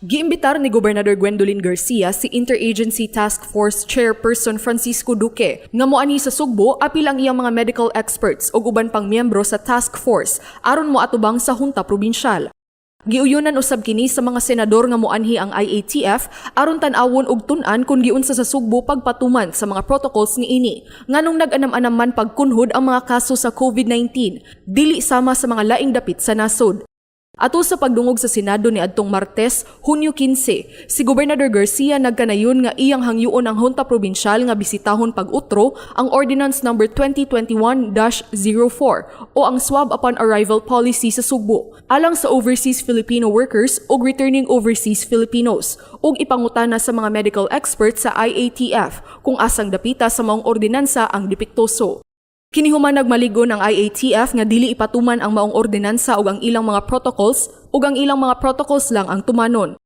Giimbitar ni Gobernador Gwendolyn Garcia si Interagency Task Force Chairperson Francisco Duque nga moani sa Sugbo apil ang iyang mga medical experts o uban pang miyembro sa task force aron moatubang sa Hunta Probinsyal. Giuyunan usab kini sa mga senador nga moanhi ang IATF aron tan-awon og tun-an kung giunsa sa Sugbo pagpatuman sa mga protocols niini nganong nag-anam-anam man pagkunhod ang mga kaso sa COVID-19 dili sama sa mga laing dapit sa nasod. Ato sa pagdungog sa Senado ni adtong Martes, Hunyo 15, si Gobernador Garcia nagkanayon nga iyang hangyuon ang Hunta Probinsyal nga bisitahon pag-utro ang Ordinance No. 2021-04 o ang Swab Upon Arrival Policy sa Sugbo alang sa overseas Filipino workers o returning overseas Filipinos ug ipangutana sa mga medical experts sa IATF kung asang dapita sa maong ordinansa ang depektoso. Kinihuman nagmaligo ng IATF nga dili ipatuman ang maong ordinansa ug ang ilang mga protocols ug ang ilang mga protocols lang ang tumanon.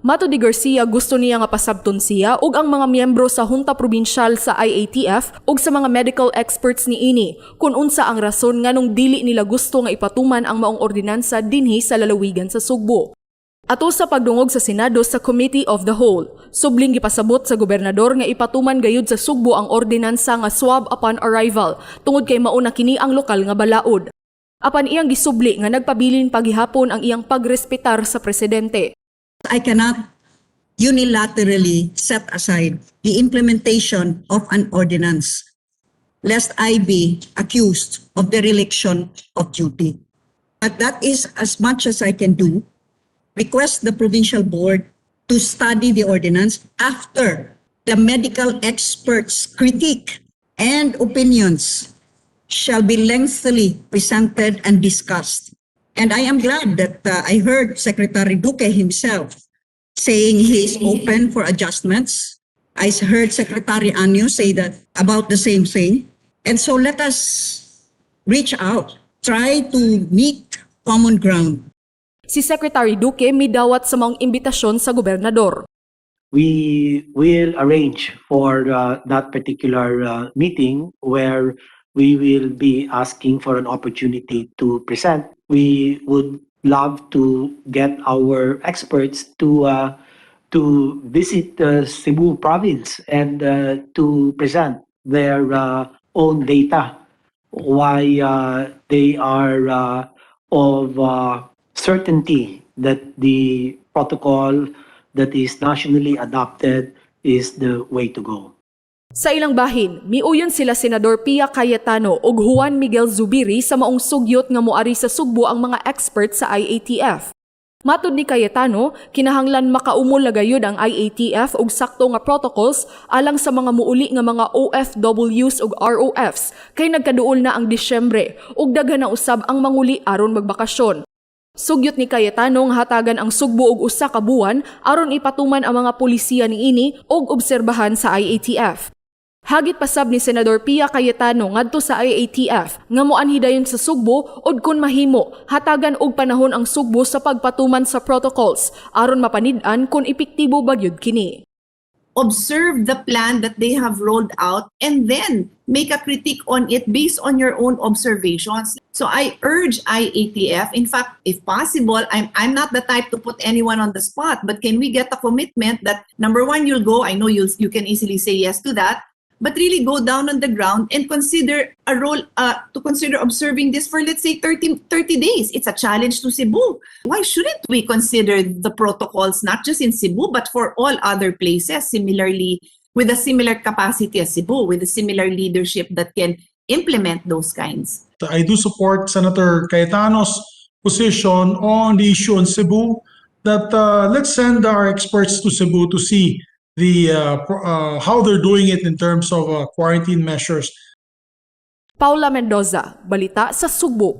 Mato ni Garcia gusto niya nga pasabton siya ug ang mga miyembro sa Hunta Probinsyal sa IATF ug sa mga medical experts niini kung unsa ang rason nganong dili nila gusto nga ipatuman ang maong ordinansa dinhi sa lalawigan sa Sugbo. Ato sa pagdungog sa Senado sa Committee of the Whole, subling gipasabot sa gobernador nga ipatuman gayud sa Sugbo ang ordinansa nga Swab Upon Arrival tungod kay mauna kini ang lokal nga balaod. Apan iyang gisubli nga nagpabilin paghihapon ang iyang pagrespetar sa presidente. I cannot unilaterally set aside the implementation of an ordinance lest I be accused of dereliction of duty. But that is as much as I can do. Request the provincial board to study the ordinance after the medical experts' critique and opinions shall be lengthily presented and discussed. And I am glad that I heard Secretary Duque himself saying he is open for adjustments. I heard Secretary Anyo say that about the same thing. And so let us reach out, try to meet common ground. Si Secretary Duque midawat sa maong imbitasyon sa gobernador. We will arrange for that particular meeting where we will be asking for an opportunity to present. We would love to get our experts to visit Cebu province and to present their own data, why they are of certainty that the protocol that is nationally adopted is the way to go. Sa ilang bahin, miuyon sila Senador Pia Cayetano ug Juan Miguel Zubiri sa maong sugyot nga moari sa Sugbo ang mga expert sa IATF. Matud ni Cayetano, kinahanglan makaumol gayud ang IATF og sakto nga protocols alang sa mga muuli nga mga OFWs ug ROFs kay nagkaduol na ang Disyembre ug daghan na usab ang manguli aron magbakasyon. Sugyot ni Cayetano nga hatagan ang Sugbo og usa ka buwan aron ipatuman ang mga pulisiya niini og obserbahan sa IATF. Hagit pasab ni Senador Pia Cayetano ngadto sa IATF nga moanhi dayon sa Sugbo od kun mahimo hatagan og panahon ang Sugbo sa pagpatuman sa protocols aron mapanid-an kung epektibo ba gyud kini. Observe the plan that they have rolled out and then make a critique on it based on your own observations. So I urge IATF, in fact, if possible, I'm not the type to put anyone on the spot, but can we get a commitment that number one, you'll go, I know you can easily say yes to that, but really go down on the ground and consider a role to consider observing this for, let's say, 30 days. It's a challenge to Cebu. Why shouldn't we consider the protocols, not just in Cebu, but for all other places, similarly, with a similar capacity as Cebu, with a similar leadership that can implement those kinds? I do support Senator Cayetano's position on the issue in Cebu that let's send our experts to Cebu to see how they're doing it in terms of quarantine measures. Paula Mendoza, Balita sa Sugbo.